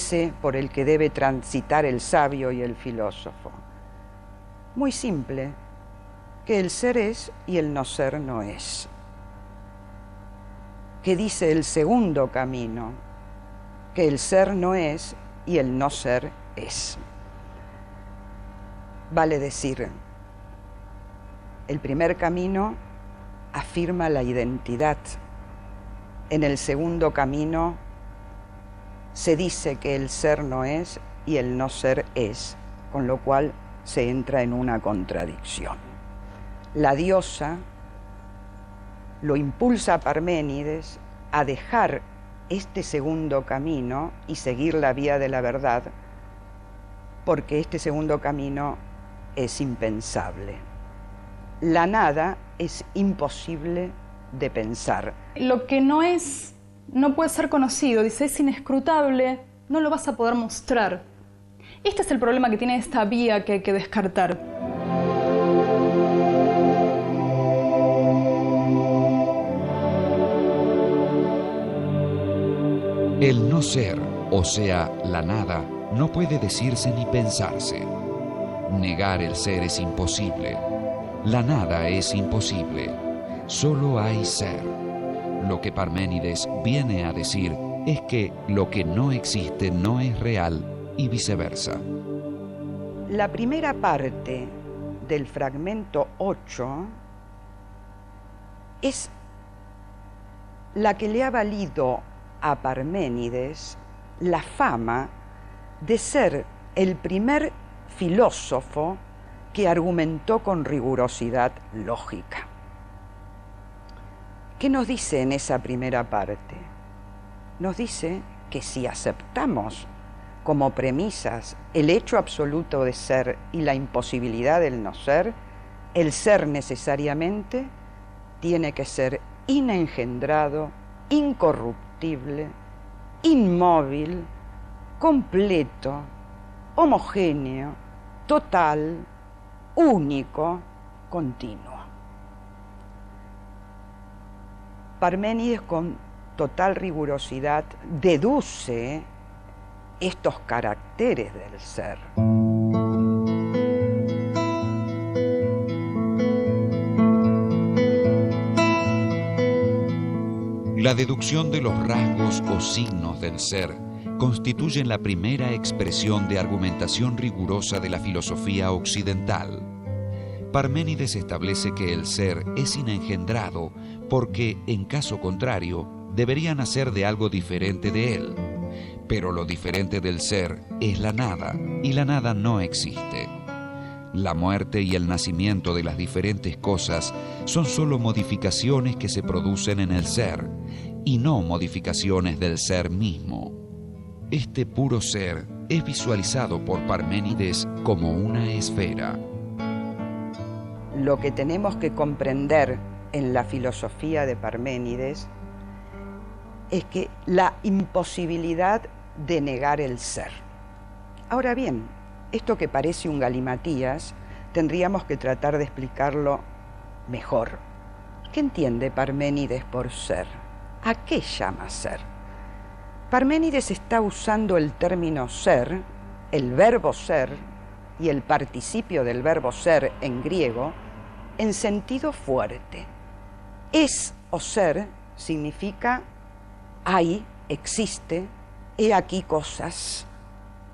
ese por el que debe transitar el sabio y el filósofo? Muy simple, que el ser es y el no ser no es. ¿Qué dice el segundo camino? Que el ser no es y el no ser es. Vale decir, el primer camino afirma la identidad. En el segundo camino se dice que el ser no es y el no ser es, con lo cual se entra en una contradicción. La diosa lo impulsa a Parménides a dejar este segundo camino y seguir la vía de la verdad, porque este segundo camino es impensable. La nada es imposible de pensar. Lo que no es, no puede ser conocido, dice, es inescrutable, no lo vas a poder mostrar. Este es el problema que tiene esta vía que hay que descartar. El no ser, o sea, la nada, no puede decirse ni pensarse. Negar el ser es imposible. La nada es imposible. Solo hay ser. Lo que Parménides viene a decir es que lo que no existe no es real y viceversa. La primera parte del fragmento 8 es la que le ha valido a Parménides la fama de ser el primer filósofo que argumentó con rigurosidad lógica. ¿Qué nos dice en esa primera parte? Nos dice que si aceptamos como premisas el hecho absoluto de ser y la imposibilidad del no ser, el ser necesariamente tiene que ser inengendrado, incorruptible, inmóvil, completo, homogéneo, total, único, continuo. Parménides con total rigurosidad deduce estos caracteres del ser. La deducción de los rasgos o signos del ser constituyen la primera expresión de argumentación rigurosa de la filosofía occidental. Parménides establece que el ser es inengendrado porque, en caso contrario, debería nacer de algo diferente de él. Pero lo diferente del ser es la nada, y la nada no existe. La muerte y el nacimiento de las diferentes cosas son solo modificaciones que se producen en el ser, y no modificaciones del ser mismo. Este puro ser es visualizado por Parménides como una esfera. Lo que tenemos que comprender en la filosofía de Parménides es que la imposibilidad de negar el ser. Ahora bien, esto que parece un galimatías, tendríamos que tratar de explicarlo mejor. ¿Qué entiende Parménides por ser? ¿A qué llama ser? Parménides está usando el término ser, el verbo ser y el participio del verbo ser en griego en sentido fuerte. Es o ser significa hay, existe, he aquí cosas.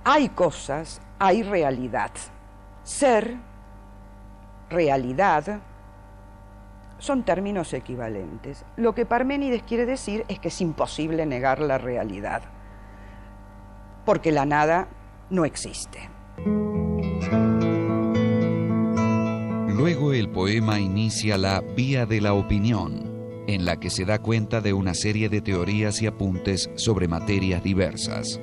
Hay cosas, hay realidad. Ser, realidad, son términos equivalentes. Lo que Parménides quiere decir es que es imposible negar la realidad, porque la nada no existe. Luego el poema inicia la Vía de la Opinión, en la que se da cuenta de una serie de teorías y apuntes sobre materias diversas.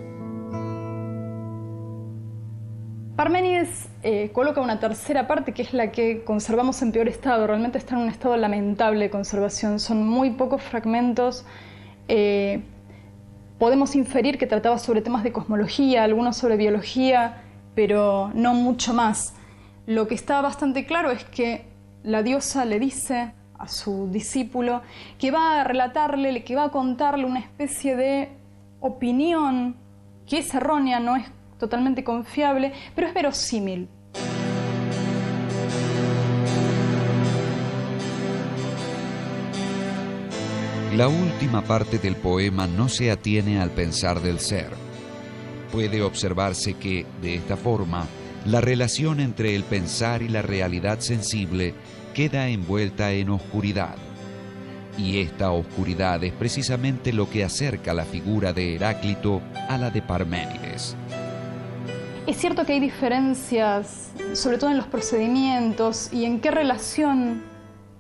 Parménides coloca una tercera parte que es la que conservamos en peor estado. Realmente está en un estado lamentable de conservación. Son muy pocos fragmentos. Podemos inferir que trataba sobre temas de cosmología, algunos sobre biología, pero no mucho más. Lo que está bastante claro es que la diosa le dice a su discípulo que va a relatarle, que va a contarle una especie de opinión que es errónea, no es totalmente confiable, pero es verosímil. La última parte del poema no se atiene al pensar del ser. Puede observarse que, de esta forma, la relación entre el pensar y la realidad sensible queda envuelta en oscuridad. Y esta oscuridad es precisamente lo que acerca la figura de Heráclito a la de Parménides. Es cierto que hay diferencias, sobre todo en los procedimientos y en qué relación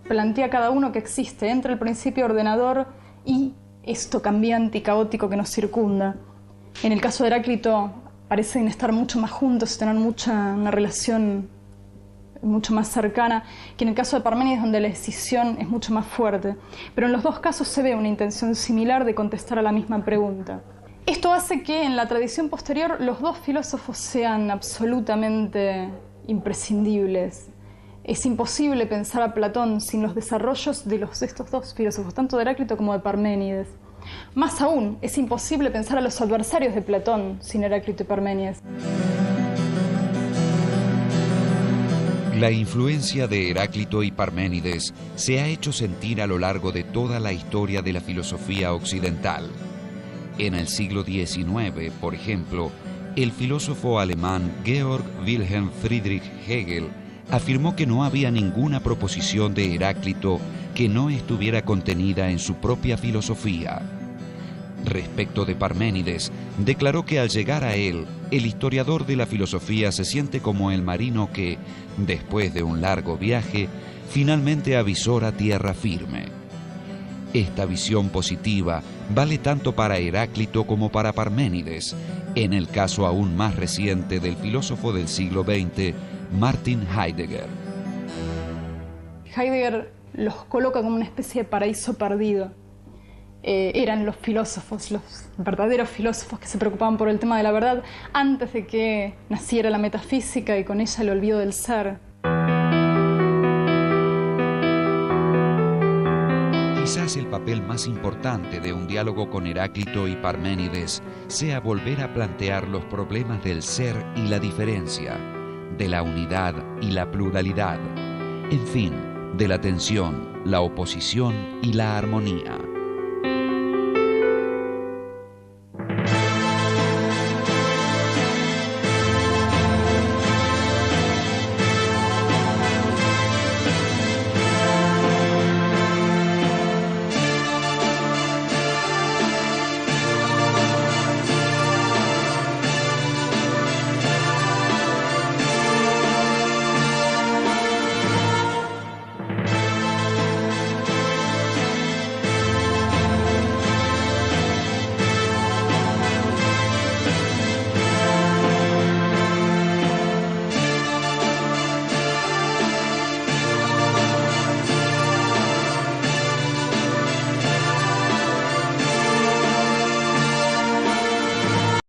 plantea cada uno que existe entre el principio ordenador y esto cambiante y caótico que nos circunda. En el caso de Heráclito parecen estar mucho más juntos, tener una relación mucho más cercana, que en el caso de Parménides, donde la decisión es mucho más fuerte. Pero en los dos casos se ve una intención similar de contestar a la misma pregunta. Esto hace que en la tradición posterior los dos filósofos sean absolutamente imprescindibles. Es imposible pensar a Platón sin los desarrollos de estos dos filósofos, tanto de Heráclito como de Parménides. Más aún, es imposible pensar a los adversarios de Platón sin Heráclito y Parménides. La influencia de Heráclito y Parménides se ha hecho sentir a lo largo de toda la historia de la filosofía occidental. En el siglo XIX, por ejemplo, el filósofo alemán Georg Wilhelm Friedrich Hegel afirmó que no había ninguna proposición de Heráclito que no estuviera contenida en su propia filosofía. Respecto de Parménides, declaró que al llegar a él, el historiador de la filosofía se siente como el marino que, después de un largo viaje, finalmente avisora tierra firme. Esta visión positiva vale tanto para Heráclito como para Parménides, en el caso aún más reciente del filósofo del siglo XX, Martin Heidegger. Heidegger los coloca como una especie de paraíso perdido. Eran los filósofos, los verdaderos filósofos que se preocupaban por el tema de la verdad antes de que naciera la metafísica y con ella el olvido del ser. Quizás el papel más importante de un diálogo con Heráclito y Parménides sea volver a plantear los problemas del ser y la diferencia, de la unidad y la pluralidad, en fin, de la tensión, la oposición y la armonía.